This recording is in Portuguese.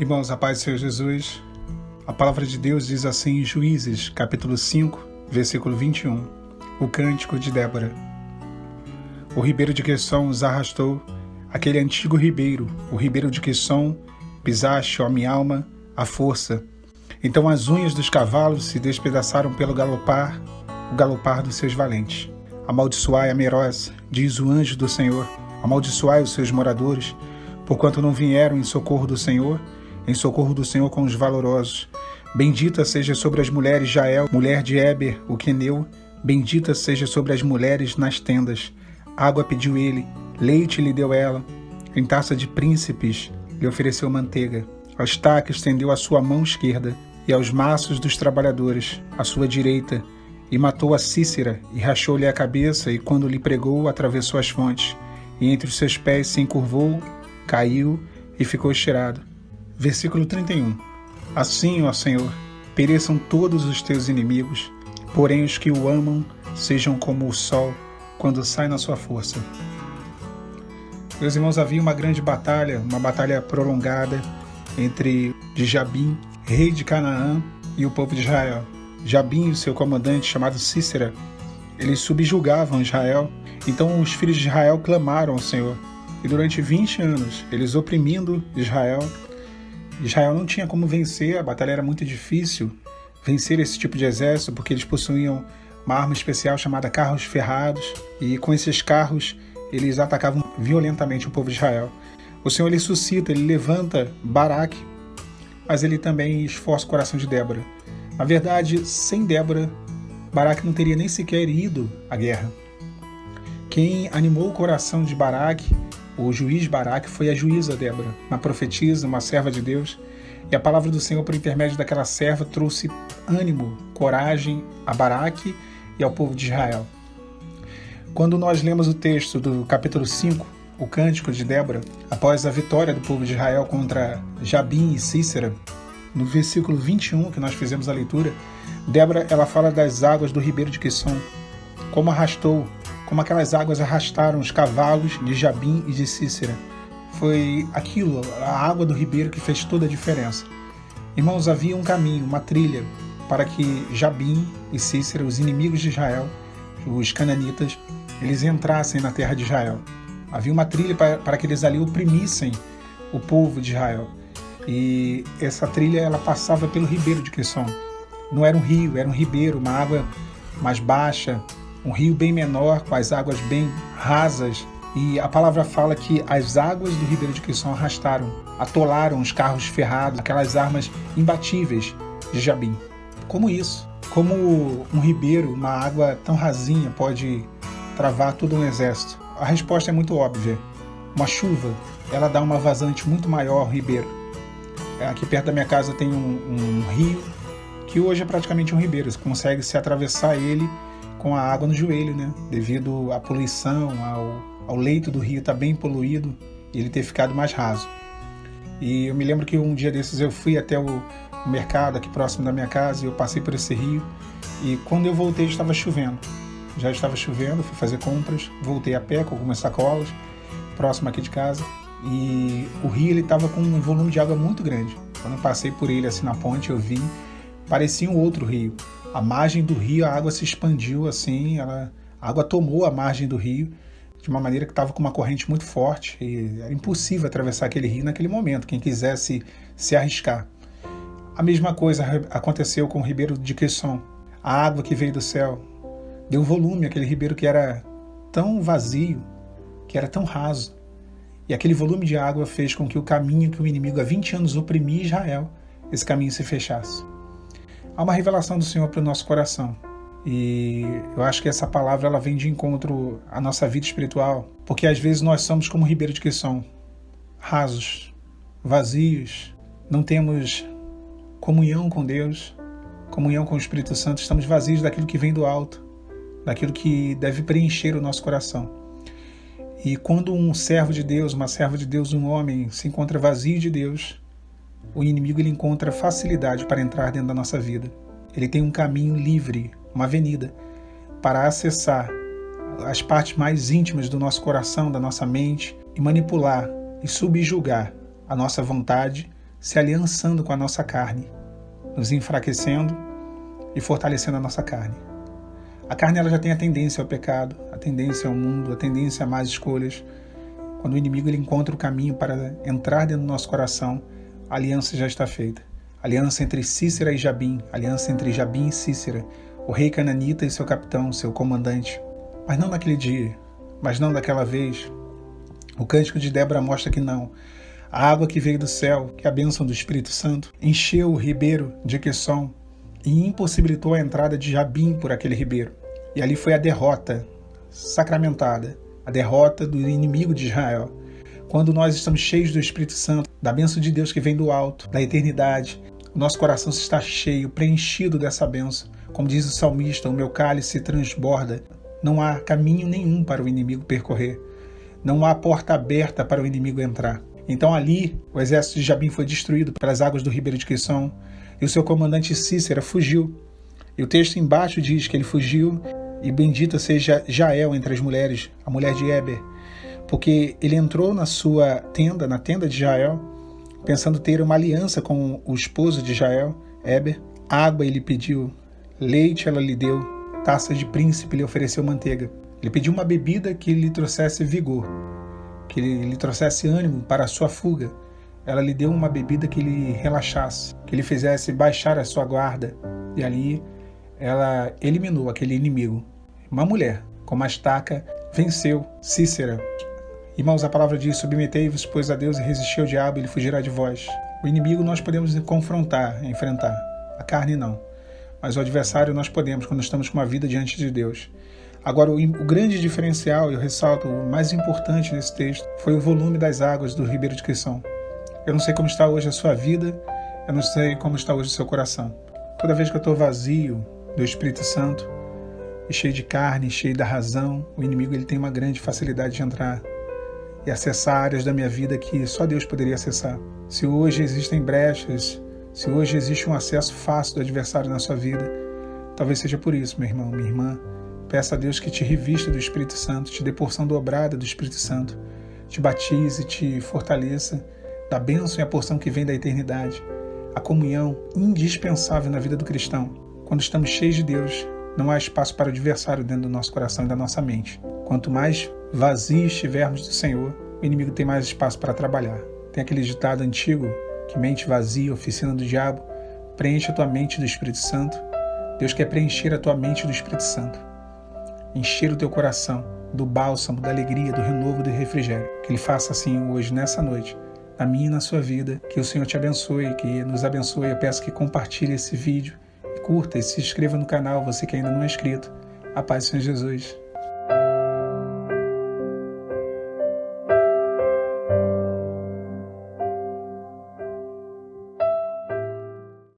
Irmãos, a paz do Senhor Jesus, a palavra de Deus diz assim em Juízes, capítulo 5, versículo 21, o cântico de Débora. O ribeiro de Quisson os arrastou, aquele antigo ribeiro, o ribeiro de Quisson, pisaste, ó minha alma, a força. Então as unhas dos cavalos se despedaçaram pelo galopar, o galopar dos seus valentes. Amaldiçoai a Meroz, diz o anjo do Senhor, amaldiçoai os seus moradores, porquanto não vieram em socorro do Senhor com os valorosos. Bendita seja sobre as mulheres Jael, mulher de Eber, o queneu, bendita seja sobre as mulheres nas tendas. Água pediu ele, leite lhe deu ela, em taça de príncipes lhe ofereceu manteiga. Ao estaque estendeu a sua mão esquerda, e aos maços dos trabalhadores a sua direita, e matou a Cícera, e rachou-lhe a cabeça, e quando lhe pregou, atravessou as fontes, e entre os seus pés se encurvou, caiu e ficou estirado. Versículo 31. Assim, ó Senhor, pereçam todos os teus inimigos, porém os que o amam sejam como o sol, quando sai na sua força. Meus irmãos, havia uma grande batalha, uma batalha prolongada entre Jabim, rei de Canaã, e o povo de Israel. Jabim e o seu comandante, chamado Cícera, eles subjugavam Israel. Então os filhos de Israel clamaram ao Senhor. E durante 20 anos, eles oprimindo Israel não tinha como vencer, a batalha era muito difícil vencer esse tipo de exército, porque eles possuíam uma arma especial chamada carros ferrados, e com esses carros eles atacavam violentamente o povo de Israel. O Senhor ele suscita, ele levanta Baraque, mas ele também esforça o coração de Débora. Na verdade, sem Débora, Baraque não teria nem sequer ido à guerra. Quem animou o coração de Baraque, o juiz Baraque, foi a juíza Débora, uma profetisa, uma serva de Deus, e a palavra do Senhor, por intermédio daquela serva, trouxe ânimo, coragem a Baraque e ao povo de Israel. Quando nós lemos o texto do capítulo 5, o cântico de Débora, após a vitória do povo de Israel contra Jabim e Cícera, no versículo 21, que nós fizemos a leitura, Débora ela fala das águas do ribeiro de Quisson, como aquelas águas arrastaram os cavalos de Jabim e de Cícera. Foi aquilo, a água do ribeiro, que fez toda a diferença. Irmãos, havia um caminho, uma trilha, para que Jabim e Cícera, os inimigos de Israel, os cananitas, eles entrassem na terra de Israel. Havia uma trilha para que eles ali oprimissem o povo de Israel. E essa trilha ela passava pelo ribeiro de Quisson. Não era um rio, era um ribeiro, uma água mais baixa, um rio bem menor, com as águas bem rasas. E a palavra fala que as águas do ribeiro de Quisson arrastaram, atolaram os carros ferrados, aquelas armas imbatíveis de Jabim. Como isso? Como um ribeiro, uma água tão rasinha pode travar todo um exército? A resposta é muito óbvia. Uma chuva, ela dá uma vazante muito maior ao ribeiro. Aqui perto da minha casa tem um rio, que hoje é praticamente um ribeiro. Você consegue se atravessar ele com a água no joelho, né? Devido à poluição, ao leito do rio estar bem poluído e ele ter ficado mais raso. E eu me lembro que um dia desses eu fui até o mercado aqui próximo da minha casa e eu passei por esse rio, e quando eu voltei estava chovendo. Já estava chovendo, fui fazer compras, voltei a pé com algumas sacolas, próximo aqui de casa, e o rio ele estava com um volume de água muito grande. Quando eu passei por ele assim na ponte, eu vi, parecia um outro rio. A margem do rio, a água se expandiu assim, a água tomou a margem do rio de uma maneira que estava com uma corrente muito forte, e era impossível atravessar aquele rio naquele momento, quem quisesse se arriscar. A mesma coisa aconteceu com o ribeiro de Quisson. A água que veio do céu deu volume àquele ribeiro que era tão vazio, que era tão raso. E aquele volume de água fez com que o caminho que o inimigo há 20 anos oprimia Israel, esse caminho se fechasse. Há uma revelação do Senhor para o nosso coração. E eu acho que essa palavra ela vem de encontro à nossa vida espiritual, porque às vezes nós somos como o ribeiro de Quisson, rasos, vazios, não temos comunhão com Deus, comunhão com o Espírito Santo, estamos vazios daquilo que vem do alto, daquilo que deve preencher o nosso coração. E quando um servo de Deus, uma serva de Deus, um homem se encontra vazio de Deus, o inimigo ele encontra facilidade para entrar dentro da nossa vida. Ele tem um caminho livre, uma avenida, para acessar as partes mais íntimas do nosso coração, da nossa mente, e manipular e subjugar a nossa vontade, se aliançando com a nossa carne, nos enfraquecendo e fortalecendo a nossa carne. A carne ela já tem a tendência ao pecado, a tendência ao mundo, a tendência a más escolhas. Quando o inimigo ele encontra o caminho para entrar dentro do nosso coração, a aliança já está feita. A aliança entre Cícera e Jabim, a aliança entre Jabim e Cícera, o rei cananita e seu capitão, seu comandante. Mas não naquele dia, mas não daquela vez. O cântico de Débora mostra que não. A água que veio do céu, que é a bênção do Espírito Santo, encheu o ribeiro de Quisson e impossibilitou a entrada de Jabim por aquele ribeiro. E ali foi a derrota sacramentada, a derrota do inimigo de Israel. Quando nós estamos cheios do Espírito Santo, da bênção de Deus que vem do alto, da eternidade, o nosso coração está cheio, preenchido dessa bênção. Como diz o salmista, o meu cálice transborda. Não há caminho nenhum para o inimigo percorrer. Não há porta aberta para o inimigo entrar. Então ali, o exército de Jabim foi destruído pelas águas do ribeiro de Quisson e o seu comandante Cícera fugiu. E o texto embaixo diz que ele fugiu e bendita seja Jael entre as mulheres, a mulher de Eber, porque ele entrou na sua tenda, na tenda de Jael, pensando ter uma aliança com o esposo de Jael, Eber. Água ele pediu, leite ela lhe deu, taça de príncipe lhe ofereceu manteiga. Ele pediu uma bebida que lhe trouxesse vigor, que lhe trouxesse ânimo para a sua fuga. Ela lhe deu uma bebida que lhe relaxasse, que lhe fizesse baixar a sua guarda. E ali ela eliminou aquele inimigo. Uma mulher, com uma estaca, venceu Cícera. Irmãos, a palavra diz, submetei-vos, pois, a Deus e resisti ao diabo, ele fugirá de vós. O inimigo nós podemos confrontar, enfrentar. A carne não. Mas o adversário nós podemos, quando estamos com uma vida diante de Deus. Agora, o grande diferencial, e eu ressalto, o mais importante nesse texto, foi o volume das águas do ribeiro de Quisson. Eu não sei como está hoje a sua vida, eu não sei como está hoje o seu coração. Toda vez que eu estou vazio do Espírito Santo, e cheio de carne, cheio da razão, o inimigo ele tem uma grande facilidade de entrar e acessar áreas da minha vida que só Deus poderia acessar. Se hoje existem brechas, se hoje existe um acesso fácil do adversário na sua vida, talvez seja por isso, meu irmão, minha irmã. Peça a Deus que te revista do Espírito Santo, te dê porção dobrada do Espírito Santo, te batize, te fortaleça, da bênção e a porção que vem da eternidade. A comunhão indispensável na vida do cristão. Quando estamos cheios de Deus, não há espaço para o adversário dentro do nosso coração e da nossa mente. Quanto mais vazios estivermos do Senhor, o inimigo tem mais espaço para trabalhar. Tem aquele ditado antigo, que mente vazia, oficina do diabo. Preenche a tua mente do Espírito Santo. Deus quer preencher a tua mente do Espírito Santo. Encher o teu coração do bálsamo, da alegria, do renovo, do refrigério. Que Ele faça assim hoje, nessa noite, na minha e na sua vida. Que o Senhor te abençoe, que nos abençoe. Eu peço que compartilhe esse vídeo, curta e se inscreva no canal, você que ainda não é inscrito. A paz do Senhor Jesus.